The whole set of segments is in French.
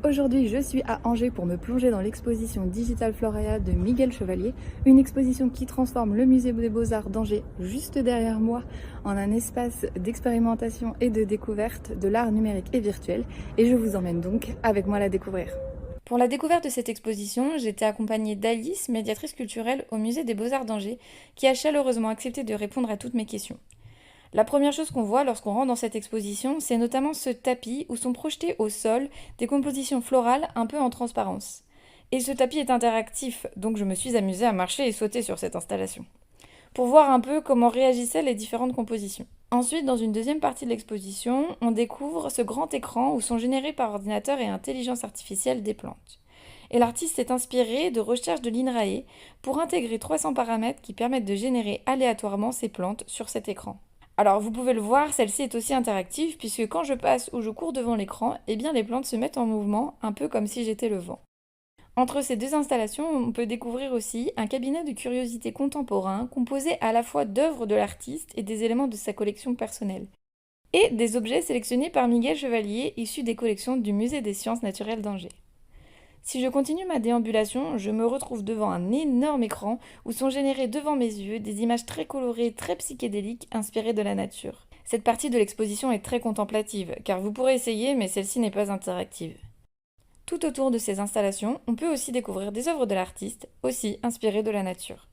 Aujourd'hui, je suis à Angers pour me plonger dans l'exposition Digital Florea de Miguel Chevalier, une exposition qui transforme le musée des Beaux-Arts d'Angers, juste derrière moi, en un espace d'expérimentation et de découverte de l'art numérique et virtuel. Et je vous emmène donc avec moi la découvrir. Pour la découverte de cette exposition, j'étais accompagnée d'Alice, médiatrice culturelle au musée des Beaux-Arts d'Angers, qui a chaleureusement accepté de répondre à toutes mes questions. La première chose qu'on voit lorsqu'on rentre dans cette exposition, c'est notamment ce tapis où sont projetées au sol des compositions florales un peu en transparence. Et ce tapis est interactif, donc je me suis amusée à marcher et sauter sur cette installation, pour voir un peu comment réagissaient les différentes compositions. Ensuite, dans une deuxième partie de l'exposition, on découvre ce grand écran où sont générées par ordinateur et intelligence artificielle des plantes. Et l'artiste s'est inspiré de recherches de l'INRAE pour intégrer 300 paramètres qui permettent de générer aléatoirement ces plantes sur cet écran. Alors vous pouvez le voir, celle-ci est aussi interactive puisque quand je passe ou je cours devant l'écran, eh bien les plantes se mettent en mouvement, un peu comme si j'étais le vent. Entre ces deux installations, on peut découvrir aussi un cabinet de curiosités contemporain composé à la fois d'œuvres de l'artiste et des éléments de sa collection personnelle, et des objets sélectionnés par Miguel Chevalier issus des collections du Musée des sciences naturelles d'Angers. Si je continue ma déambulation, je me retrouve devant un énorme écran où sont générées devant mes yeux des images très colorées, très psychédéliques, inspirées de la nature. Cette partie de l'exposition est très contemplative, car vous pourrez essayer, mais celle-ci n'est pas interactive. Tout autour de ces installations, on peut aussi découvrir des œuvres de l'artiste, aussi inspirées de la nature.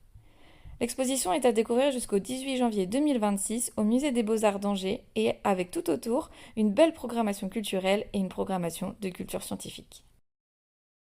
L'exposition est à découvrir jusqu'au 18 janvier 2026 au Musée des Beaux-Arts d'Angers et avec tout autour une belle programmation culturelle et une programmation de culture scientifique.